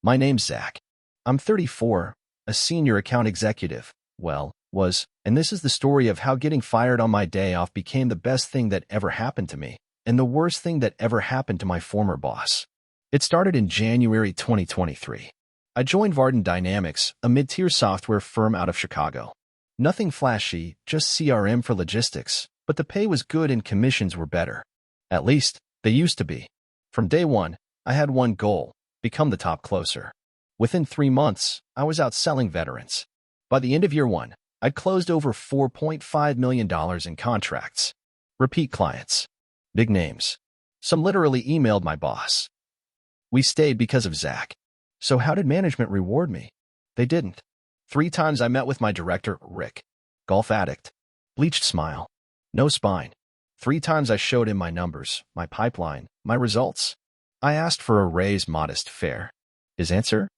My name's Zach. I'm 34, a senior account executive. And this is the story of how getting fired on my day off became the best thing that ever happened to me, and the worst thing that ever happened to my former boss. It started in January 2023. I joined Varden Dynamics, a mid-tier software firm out of Chicago. Nothing flashy, just CRM for logistics, but the pay was good and commissions were better. At least, they used to be. From day one, I had one goal: become the top closer. Within 3 months, I was out selling veterans. By the end of year one, I'd closed over $4.5 million in contracts. Repeat clients. Big names. Some literally emailed my boss. We stayed because of Zach. So how did management reward me? They didn't. 3 times I met with my director, Rick. Golf addict. Bleached smile. No spine. 3 times I showed him my numbers, my pipeline, my results. I asked for a raise, modest fare. His answer?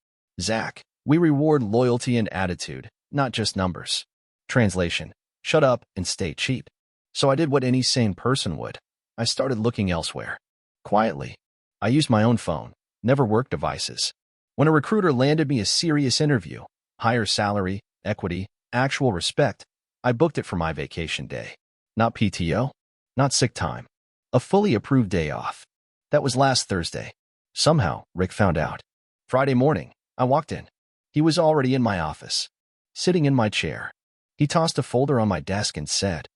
Zach, we reward loyalty and attitude, not just numbers. Translation: shut up and stay cheap. So I did what any sane person would. I started looking elsewhere. Quietly. I used my own phone, never work devices. When a recruiter landed me a serious interview, higher salary, equity, actual respect, I booked it for my vacation day. Not PTO, not sick time. A fully approved day off. That was last Thursday. Somehow, Rick found out. Friday morning, I walked in. He was already in my office, sitting in my chair. He tossed a folder on my desk and said,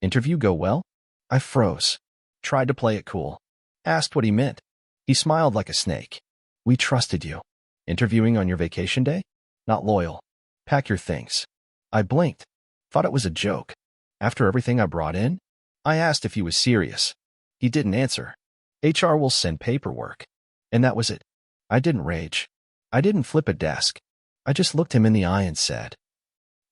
"Interview go well?" I froze. Tried to play it cool. Asked what he meant. He smiled like a snake. "We trusted you." "Interviewing on your vacation day? Not loyal. Pack your things." I blinked. Thought it was a joke. After everything I brought in? I asked if he was serious. He didn't answer. HR will send paperwork. And that was it. I didn't rage. I didn't flip a desk. I just looked him in the eye and said,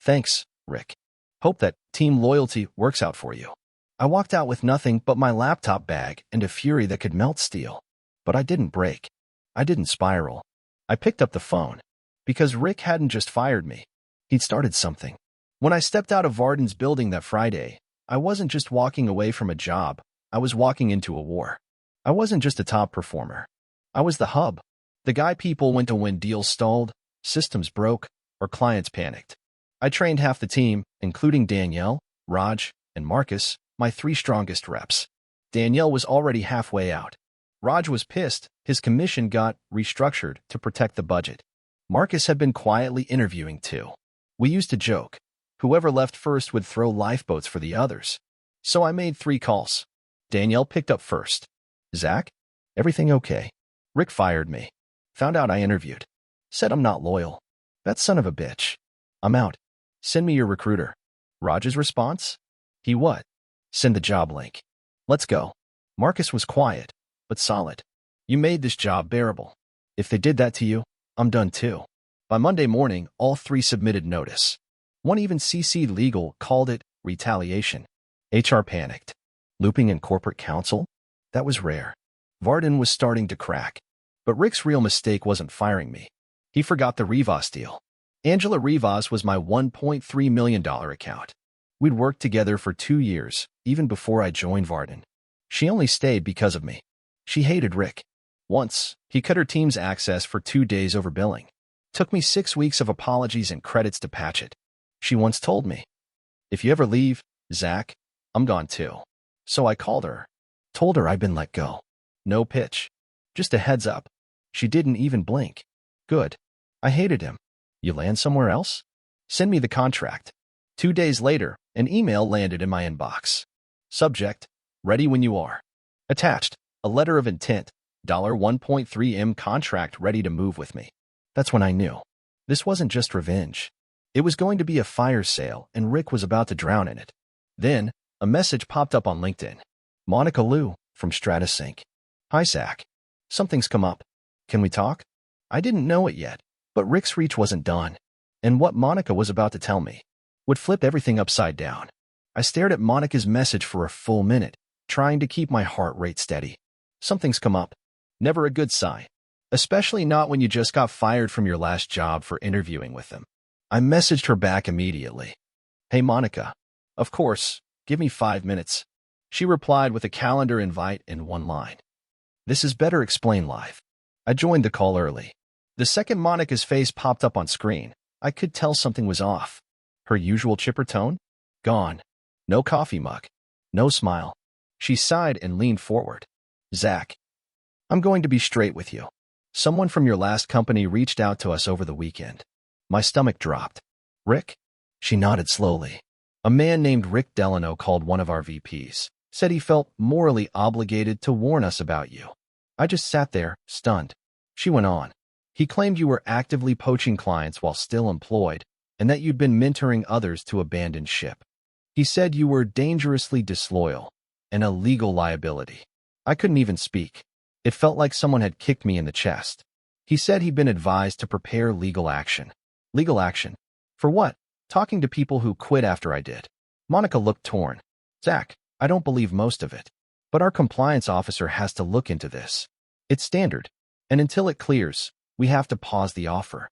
"Thanks, Rick. Hope that team loyalty works out for you." I walked out with nothing but my laptop bag and a fury that could melt steel. But I didn't break. I didn't spiral. I picked up the phone. Because Rick hadn't just fired me. He'd started something. When I stepped out of Varden's building that Friday, I wasn't just walking away from a job. I was walking into a war. I wasn't just a top performer. I was the hub. The guy people went to when deals stalled, systems broke, or clients panicked. I trained half the team, including Danielle, Raj, and Marcus, my 3 strongest reps. Danielle was already halfway out. Raj was pissed. His commission got restructured to protect the budget. Marcus had been quietly interviewing too. We used to joke. Whoever left first would throw lifeboats for the others. So I made 3 calls. Danielle picked up first. "Zach? Everything okay?" "Rick fired me. Found out I interviewed. Said I'm not loyal. That son of a bitch. I'm out. Send me your recruiter." Raj's response? "He what?" "Send the job link. Let's go." Marcus was quiet, but solid. "You made this job bearable. If they did that to you, I'm done too." By Monday morning, all 3 submitted notice. One even CC'd legal, called it retaliation. HR panicked. Looping in corporate counsel? That was rare. Varden was starting to crack. But Rick's real mistake wasn't firing me. He forgot the Rivas deal. Angela Rivas was my $1.3 million account. We'd worked together for 2 years, even before I joined Varden. She only stayed because of me. She hated Rick. Once, he cut her team's access for 2 days over billing. Took me 6 weeks of apologies and credits to patch it. She once told me, "If you ever leave, Zach, I'm gone too." So I called her. Told her I'd been let go. No pitch. Just a heads up. She didn't even blink. Good. I hated him. "You land somewhere else? Send me the contract." 2 days later, an email landed in my inbox. Subject: ready when you are. Attached: a letter of intent, $1.3 million contract ready to move with me. That's when I knew. This wasn't just revenge. It was going to be a fire sale, and Rick was about to drown in it. Then, a message popped up on LinkedIn. Monica Liu, from StrataSync. "Hi, Zach. Something's come up. Can we talk?" I didn't know it yet, but Rick's reach wasn't done. And what Monica was about to tell me would flip everything upside down. I stared at Monica's message for a full minute, trying to keep my heart rate steady. Something's come up. Never a good sign. Especially not when you just got fired from your last job for interviewing with them. I messaged her back immediately. "Hey, Monica. Of course, give me 5 minutes." She replied with a calendar invite in one line. "This is better explained live." I joined the call early. The second Monica's face popped up on screen, I could tell something was off. Her usual chipper tone? Gone. No coffee mug. No smile. She sighed and leaned forward. Zach, I'm going to be straight with you. Someone from your last company reached out to us over the weekend. My stomach dropped. Rick? She nodded slowly. A man named Rick Delano called one of our VPs. Said he felt morally obligated to warn us about you. I just sat there, stunned. She went on. He claimed you were actively poaching clients while still employed, and that you'd been mentoring others to abandon ship. He said you were dangerously disloyal, and a legal liability. I couldn't even speak. It felt like someone had kicked me in the chest. He said he'd been advised to prepare legal action. Legal action? For what? Talking to people who quit after I did. Monica looked torn. Zach, I don't believe most of it. But our compliance officer has to look into this. It's standard. And until it clears, we have to pause the offer.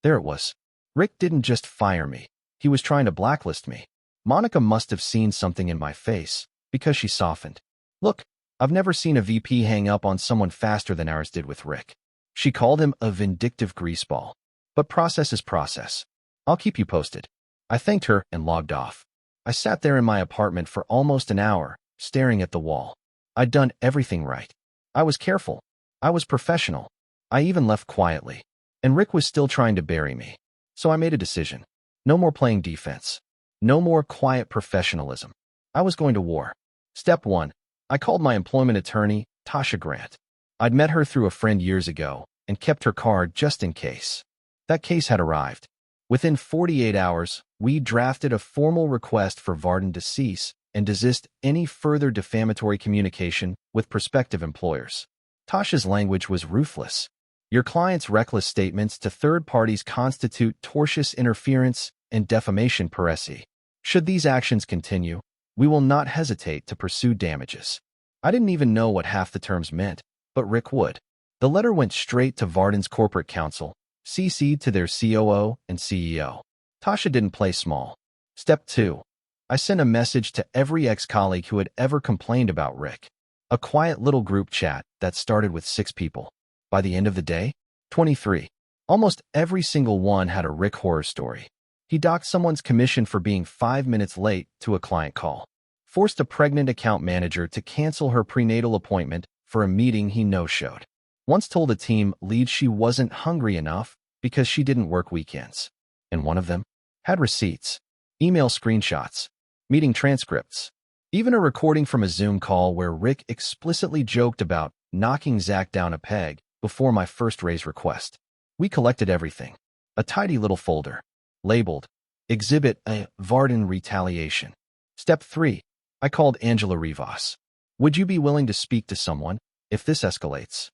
There it was. Rick didn't just fire me. He was trying to blacklist me. Monica must have seen something in my face, because she softened. Look, I've never seen a VP hang up on someone faster than ours did with Rick. She called him a vindictive greaseball. But process is process. I'll keep you posted. I thanked her and logged off. I sat there in my apartment for almost an hour, staring at the wall. I'd done everything right. I was careful. I was professional. I even left quietly. And Rick was still trying to bury me. So I made a decision. No more playing defense. No more quiet professionalism. I was going to war. Step 1. I called my employment attorney, Tasha Grant. I'd met her through a friend years ago and kept her card just in case. That case had arrived. Within 48 hours, we drafted a formal request for Varden to cease and desist any further defamatory communication with prospective employers. Tasha's language was ruthless. Your client's reckless statements to third parties constitute tortious interference and defamation per se. Should these actions continue, we will not hesitate to pursue damages. I didn't even know what half the terms meant, but Rick would. The letter went straight to Varden's corporate counsel, CC'd to their COO and CEO. Tasha didn't play small. Step 2. I sent a message to every ex-colleague who had ever complained about Rick. A quiet little group chat that started with 6 people. By the end of the day, 23. Almost every single one had a Rick horror story. He docked someone's commission for being 5 minutes late to a client call. Forced a pregnant account manager to cancel her prenatal appointment for a meeting he no-showed. Once told a team lead she wasn't hungry enough because she didn't work weekends. And one of them had receipts, email screenshots, meeting transcripts, even a recording from a Zoom call where Rick explicitly joked about knocking Zach down a peg before my first raise request. We collected everything. A tidy little folder, labeled Exhibit A, Varden Retaliation. Step 3. I called Angela Rivas. Would you be willing to speak to someone if this escalates?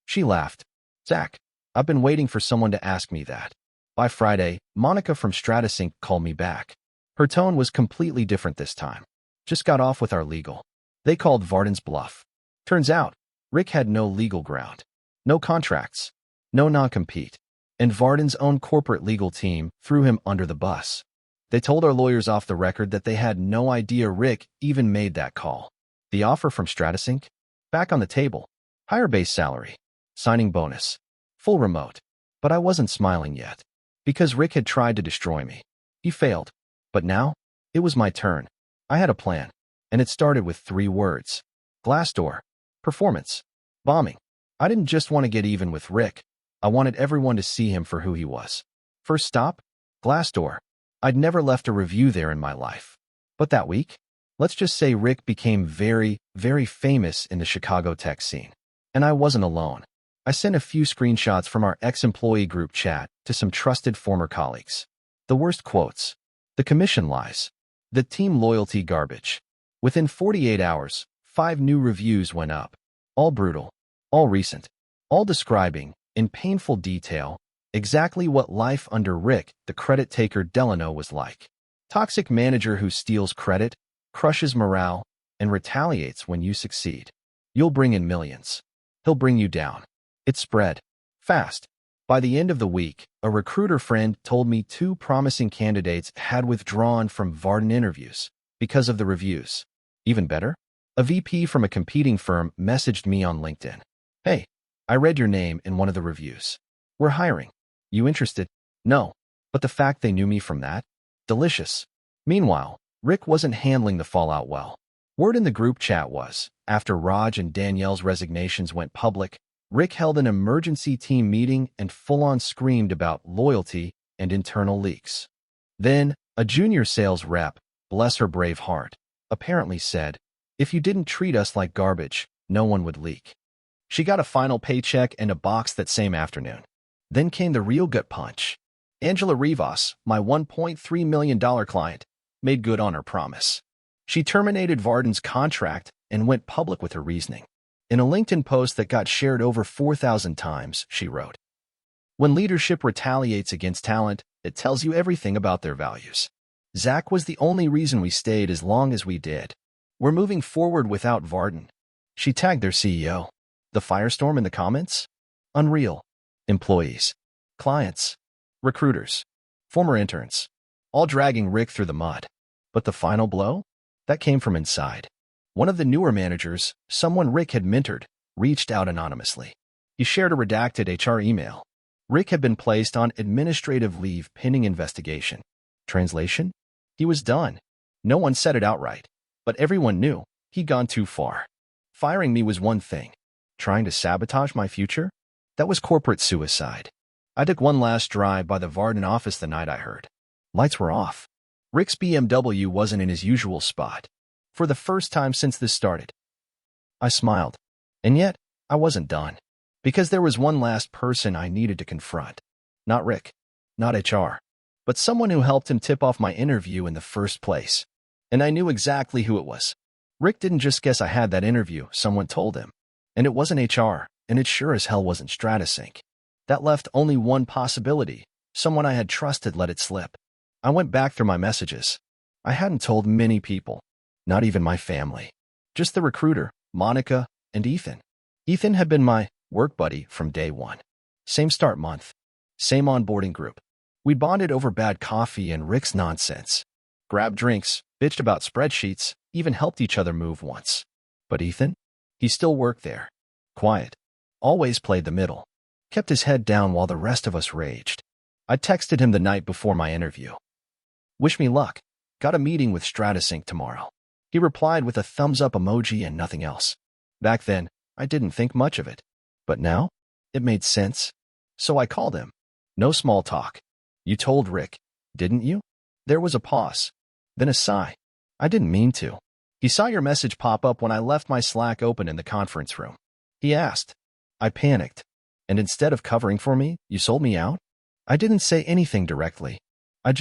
She laughed. Zach, I've been waiting for someone to ask me that. By Friday, Monica from StrataSync called me back. Her tone was completely different this time. Just got off with our legal. They called Varden's bluff. Turns out, Rick had no legal ground. No contracts. No non-compete. And Varden's own corporate legal team threw him under the bus. They told our lawyers off the record that they had no idea Rick even made that call. The offer from StrataSync? Back on the table. Higher base salary. Signing bonus. Full remote. But I wasn't smiling yet. Because Rick had tried to destroy me. He failed. But now, it was my turn. I had a plan. And it started with 3 words. Glassdoor. Performance. Bombing. I didn't just want to get even with Rick. I wanted everyone to see him for who he was. First stop? Glassdoor. I'd never left a review there in my life. But that week, let's just say Rick became very, very famous in the Chicago tech scene. And I wasn't alone. I sent a few screenshots from our ex-employee group chat to some trusted former colleagues. The worst quotes. The commission lies. The team loyalty garbage. Within 48 hours, 5 new reviews went up. All brutal. All recent. All describing, in painful detail, exactly what life under Rick, the credit taker Delano, was like. Toxic manager who steals credit, crushes morale, and retaliates when you succeed. You'll bring in millions. He'll bring you down. It spread. Fast. By the end of the week, a recruiter friend told me 2 promising candidates had withdrawn from Varden interviews because of the reviews. Even better, a VP from a competing firm messaged me on LinkedIn. Hey, I read your name in one of the reviews. "We're hiring. You interested?" "No." But the fact they knew me from that? Delicious. Meanwhile, Rick wasn't handling the fallout well. Word in the group chat was, after Raj and Danielle's resignations went public, Rick held an emergency team meeting and full-on screamed about loyalty and internal leaks. Then, a junior sales rep, bless her brave heart, apparently said, "If you didn't treat us like garbage, no one would leak." She got a final paycheck and a box that same afternoon. Then came the real gut punch. Angela Rivas, my $1.3 million client, made good on her promise. She terminated Varden's contract and went public with her reasoning. In a LinkedIn post that got shared over 4,000 times, she wrote, "When leadership retaliates against talent, it tells you everything about their values. Zach was the only reason we stayed as long as we did. We're moving forward without Varden." She tagged their CEO. The firestorm in the comments? Unreal. Employees, clients, recruiters, former interns, all dragging Rick through the mud. But the final blow? That came from inside. One of the newer managers, someone Rick had mentored, reached out anonymously. He shared a redacted HR email. Rick had been placed on administrative leave pending investigation. Translation? He was done. No one said it outright, but everyone knew he'd gone too far. Firing me was one thing. Trying to sabotage my future? That was corporate suicide. I took one last drive by the Varden office the night I heard. Lights were off. Rick's BMW wasn't in his usual spot. For the first time since this started. I smiled. And yet, I wasn't done. Because there was one last person I needed to confront. Not Rick. Not HR. But someone who helped him tip off my interview in the first place. And I knew exactly who it was. Rick didn't just guess I had that interview, someone told him. And it wasn't HR, and it sure as hell wasn't StrataSync. That left only one possibility. Someone I had trusted let it slip. I went back through my messages. I hadn't told many people. Not even my family. Just the recruiter, Monica, and Ethan. Ethan had been my work buddy from day one. Same start month. Same onboarding group. We bonded over bad coffee and Rick's nonsense. Grabbed drinks, bitched about spreadsheets, even helped each other move once. But Ethan? He still worked there. Quiet. Always played the middle. Kept his head down while the rest of us raged. I texted him the night before my interview. "Wish me luck. Got a meeting with StrataSync tomorrow." He replied with a thumbs-up emoji and nothing else. Back then, I didn't think much of it. But now, it made sense. So I called him. No small talk. "You told Rick, didn't you?" There was a pause. Then a sigh. "I didn't mean to. He saw your message pop up when I left my Slack open in the conference room." He asked. I panicked. "And instead of covering for me, you sold me out?" I didn't say anything directly. I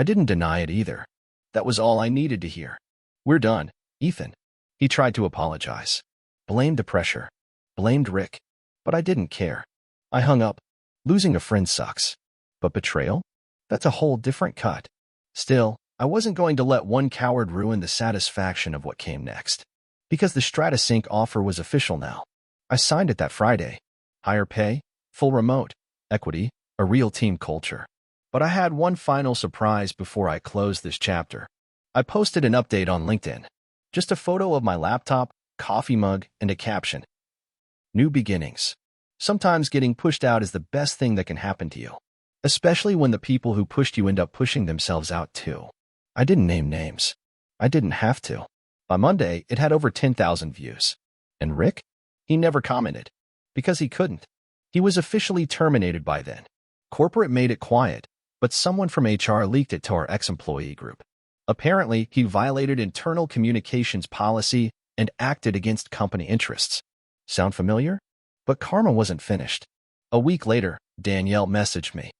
didn't deny it either. That was all I needed to hear. "We're done, Ethan." He tried to apologize. Blamed the pressure. Blamed Rick. But I didn't care. I hung up. Losing a friend sucks. But betrayal? That's a whole different cut. Still, I wasn't going to let one coward ruin the satisfaction of what came next. Because the StrataSync offer was official now. I signed it that Friday. Higher pay, full remote, equity, a real team culture. But I had one final surprise before I closed this chapter. I posted an update on LinkedIn. Just a photo of my laptop, coffee mug, and a caption. New beginnings. Sometimes getting pushed out is the best thing that can happen to you. Especially when the people who pushed you end up pushing themselves out too. I didn't name names. I didn't have to. By Monday, it had over 10,000 views. And Rick? He never commented. Because he couldn't. He was officially terminated by then. Corporate made it quiet, but someone from HR leaked it to our ex-employee group. Apparently, he violated internal communications policy and acted against company interests. Sound familiar? But karma wasn't finished. A week later, Danielle messaged me.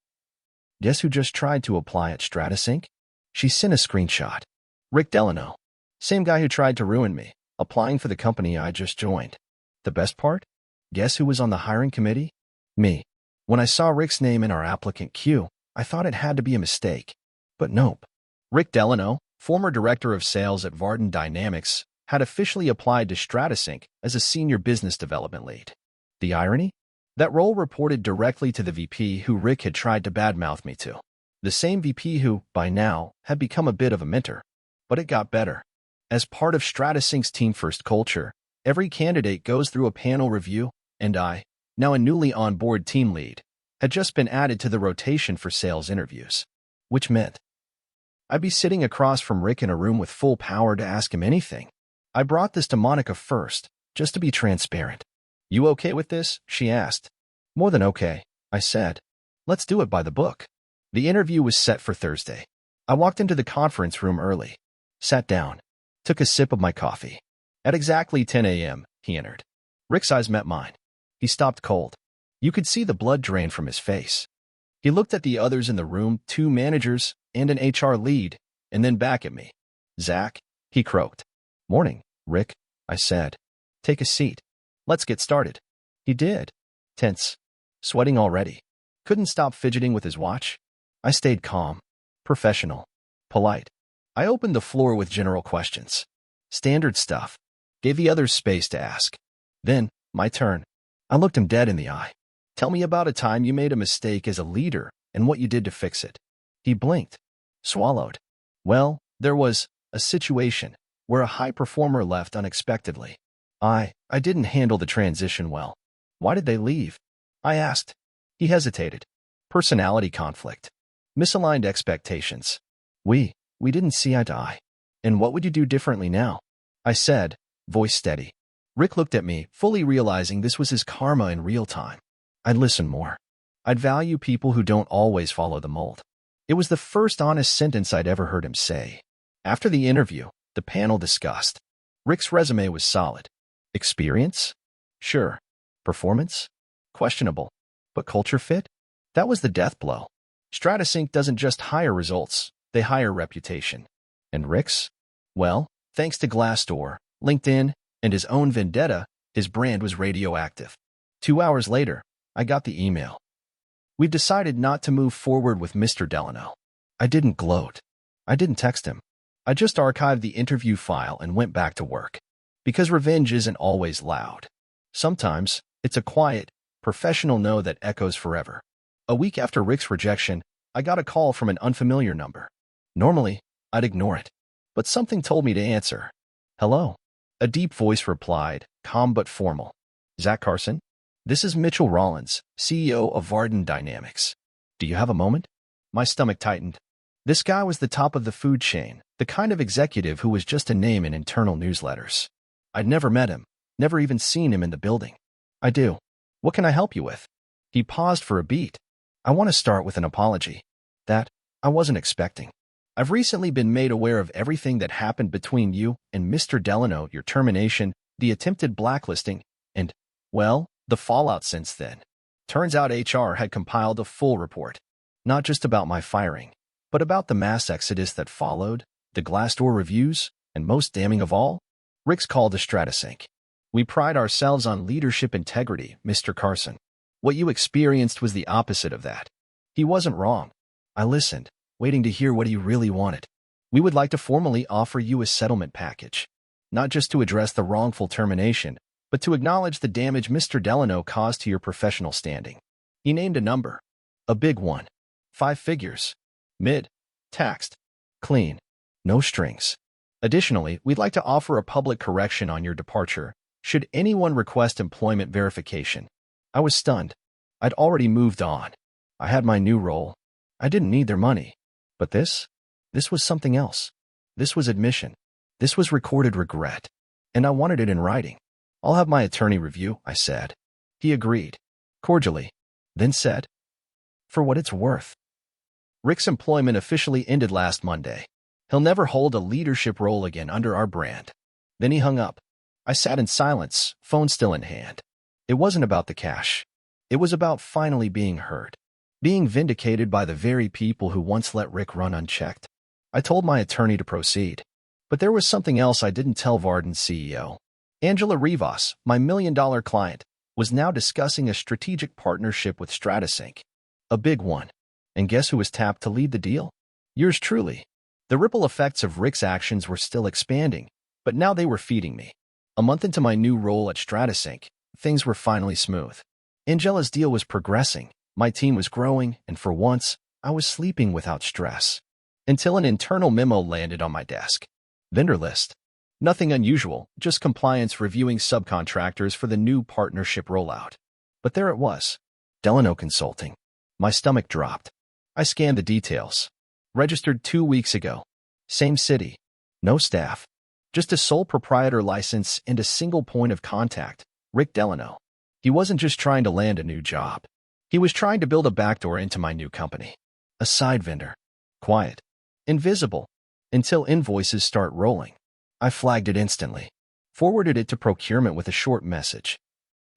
"Guess who just tried to apply at StrataSync?" She sent a screenshot. Rick Delano. Same guy who tried to ruin me, applying for the company I just joined. The best part? Guess who was on the hiring committee? Me. When I saw Rick's name in our applicant queue, I thought it had to be a mistake. But nope. Rick Delano, former director of sales at Varden Dynamics, had officially applied to StrataSync as a senior business development lead. The irony? That role reported directly to the VP who Rick had tried to badmouth me to. The same VP who, by now, had become a bit of a mentor. But it got better. As part of StrataSync's team-first culture, every candidate goes through a panel review, and I, now a newly on-board team lead, had just been added to the rotation for sales interviews, which meant I'd be sitting across from Rick in a room with full power to ask him anything. I brought this to Monica first, just to be transparent. "You okay with this?" she asked. "More than okay," I said. "Let's do it by the book." The interview was set for Thursday. I walked into the conference room early, sat down, took a sip of my coffee. At exactly 10 a.m., he entered. Rick's eyes met mine. He stopped cold. You could see the blood drain from his face. He looked at the others in the room, 2 managers and an HR lead, and then back at me. "Zach," he croaked. "Morning, Rick," I said. "Take a seat. Let's get started." He did. Tense. Sweating already. Couldn't stop fidgeting with his watch. I stayed calm. Professional. Polite. I opened the floor with general questions. Standard stuff. Gave the others space to ask. Then, my turn. I looked him dead in the eye. "Tell me about a time you made a mistake as a leader and what you did to fix it." He blinked. Swallowed. "Well, there was a situation where a high performer left unexpectedly. I didn't handle the transition well." "Why did they leave?" I asked. He hesitated. "Personality conflict. Misaligned expectations. We didn't see eye to eye." "And what would you do differently now?" I said, voice steady. Rick looked at me, fully realizing this was his karma in real time. I'd listen more. I'd value people who don't always follow the mold. It was the first honest sentence I'd ever heard him say. After the interview, the panel discussed. Rick's resume was solid. Experience? Sure. Performance? Questionable. But culture fit? That was the death blow. StrataSync doesn't just hire results, they hire reputation. And Rick's? Well, thanks to Glassdoor, LinkedIn, and his own vendetta, his brand was radioactive. 2 hours later, I got the email. "We've decided not to move forward with Mr. Delano." I didn't gloat. I didn't text him. I just archived the interview file and went back to work. Because revenge isn't always loud. Sometimes, it's a quiet, professional no that echoes forever. A week after Rick's rejection, I got a call from an unfamiliar number. Normally, I'd ignore it. But something told me to answer. "Hello." A deep voice replied, calm but formal. "Zach Carson? This is Mitchell Rollins, CEO of Varden Dynamics. Do you have a moment?" My stomach tightened. This guy was the top of the food chain, the kind of executive who was just a name in internal newsletters. I'd never met him, never even seen him in the building. "I do. What can I help you with?" He paused for a beat. "I want to start with an apology. That I wasn't expecting. I've recently been made aware of everything that happened between you and Mr. Delano, your termination, the attempted blacklisting, and, well, the fallout since then. Turns out HR had compiled a full report. Not just about my firing, but about the mass exodus that followed, the Glassdoor reviews, and most damning of all, Rick's call to StrataSync. We pride ourselves on leadership integrity, Mr. Carson. What you experienced was the opposite of that." He wasn't wrong. I listened, waiting to hear what he really wanted. "We would like to formally offer you a settlement package. Not just to address the wrongful termination, but to acknowledge the damage Mr. Delano caused to your professional standing." He named a number. A big one. 5 figures. Mid. Taxed. Clean. No strings. "Additionally, we'd like to offer a public correction on your departure, should anyone request employment verification." I was stunned. I'd already moved on. I had my new role. I didn't need their money. But this was something else. This was admission. This was recorded regret. And I wanted it in writing. "I'll have my attorney review," I said. He agreed. Cordially. Then said, "For what it's worth." Rick's employment officially ended last Monday. He'll never hold a leadership role again under our brand. Then he hung up. I sat in silence, phone still in hand. It wasn't about the cash. It was about finally being heard. Being vindicated by the very people who once let Rick run unchecked. I told my attorney to proceed. But there was something else I didn't tell Varden's CEO. Angela Rivas, my $1 million client, was now discussing a strategic partnership with StrataSync. A big one. And guess who was tapped to lead the deal? Yours truly. The ripple effects of Rick's actions were still expanding, but now they were feeding me. A month into my new role at StrataSync, things were finally smooth. Angela's deal was progressing, my team was growing, and for once, I was sleeping without stress. Until an internal memo landed on my desk. Vendor list. Nothing unusual, just compliance reviewing subcontractors for the new partnership rollout. But there it was. Delano Consulting. My stomach dropped. I scanned the details. Registered 2 weeks ago. Same city. No staff. Just a sole proprietor license and a single point of contact, Rick Delano. He wasn't just trying to land a new job. He was trying to build a backdoor into my new company. A side vendor. Quiet. Invisible. Until invoices start rolling. I flagged it instantly. Forwarded it to procurement with a short message.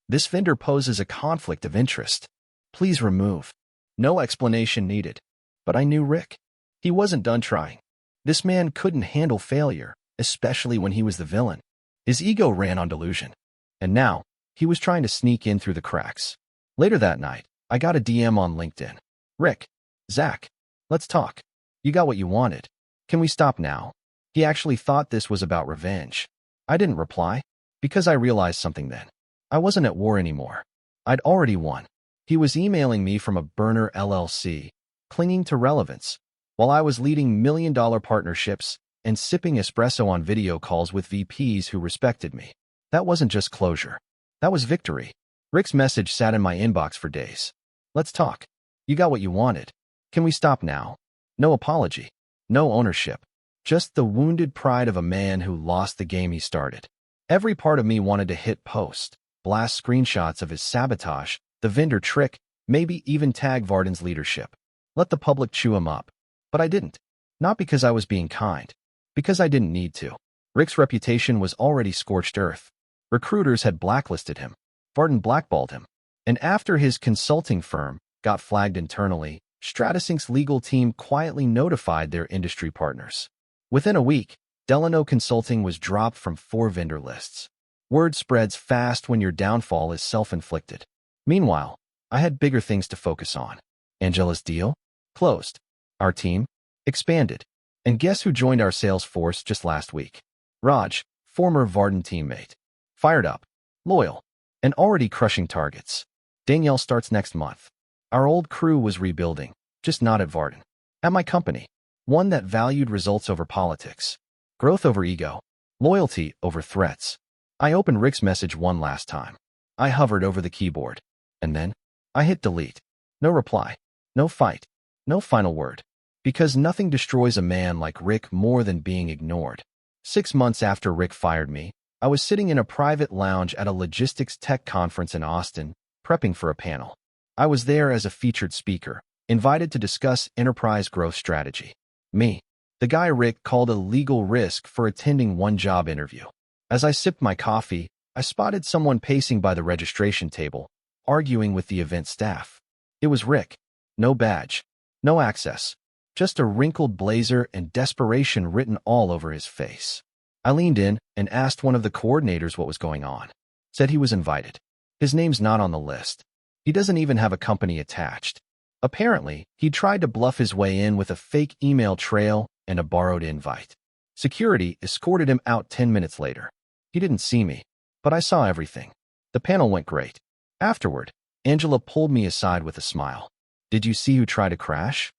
This vendor poses a conflict of interest. Please remove. No explanation needed. But I knew Rick. He wasn't done trying. This man couldn't handle failure, especially when he was the villain. His ego ran on delusion. And now, he was trying to sneak in through the cracks. Later that night, I got a DM on LinkedIn. Rick. Zach. Let's talk. You got what you wanted. Can we stop now? He actually thought this was about revenge. I didn't reply, because I realized something then. I wasn't at war anymore. I'd already won. He was emailing me from a burner LLC, clinging to relevance, while I was leading million-dollar partnerships and sipping espresso on video calls with VPs who respected me. That wasn't just closure. That was victory. Rick's message sat in my inbox for days. Let's talk. You got what you wanted. Can we stop now? No apology. No ownership. Just the wounded pride of a man who lost the game he started. Every part of me wanted to hit post, blast screenshots of his sabotage, the vendor trick, maybe even tag Varden's leadership. Let the public chew him up. But I didn't. Not because I was being kind. Because I didn't need to. Rick's reputation was already scorched earth. Recruiters had blacklisted him. Varden blackballed him. And after his consulting firm got flagged internally, Stratasync's legal team quietly notified their industry partners. Within a week, Delano Consulting was dropped from 4 vendor lists. Word spreads fast when your downfall is self-inflicted. Meanwhile, I had bigger things to focus on. Angela's deal? Closed. Our team? Expanded. And guess who joined our sales force just last week? Raj, former Varden teammate. Fired up, loyal, and already crushing targets. Danielle starts next month. Our old crew was rebuilding, just not at Varden. At my company. One that valued results over politics. Growth over ego. Loyalty over threats. I opened Rick's message one last time. I hovered over the keyboard. And then, I hit delete. No reply. No fight. No final word. Because nothing destroys a man like Rick more than being ignored. 6 months after Rick fired me, I was sitting in a private lounge at a logistics tech conference in Austin, prepping for a panel. I was there as a featured speaker, invited to discuss enterprise growth strategy. Me, the guy Rick called a legal risk for attending one job interview. As I sipped my coffee, I spotted someone pacing by the registration table, arguing with the event staff. It was Rick. No badge. No access. Just a wrinkled blazer and desperation written all over his face. I leaned in and asked one of the coordinators what was going on. Said he was invited. His name's not on the list. He doesn't even have a company attached. Apparently, he tried to bluff his way in with a fake email trail and a borrowed invite. Security escorted him out 10 minutes later. He didn't see me, but I saw everything. The panel went great. Afterward, Angela pulled me aside with a smile. Did you see who tried to crash?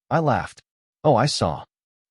I laughed. Oh, I saw.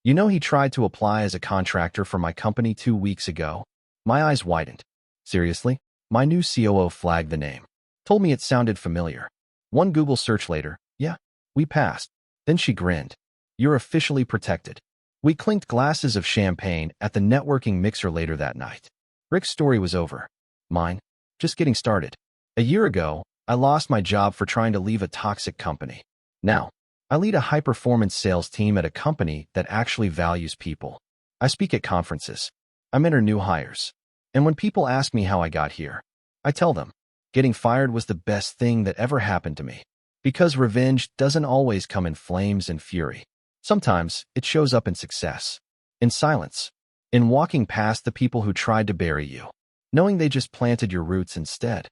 You know he tried to apply as a contractor for my company 2 weeks ago? My eyes widened. Seriously? My new COO flagged the name. Told me it sounded familiar. One Google search later, yeah, we passed. Then she grinned. You're officially protected. We clinked glasses of champagne at the networking mixer later that night. Rick's story was over. Mine, just getting started. A year ago, I lost my job for trying to leave a toxic company. Now, I lead a high-performance sales team at a company that actually values people. I speak at conferences. I mentor new hires. And when people ask me how I got here, I tell them, getting fired was the best thing that ever happened to me. Because revenge doesn't always come in flames and fury. Sometimes it shows up in success, in silence, in walking past the people who tried to bury you, knowing they just planted your roots instead.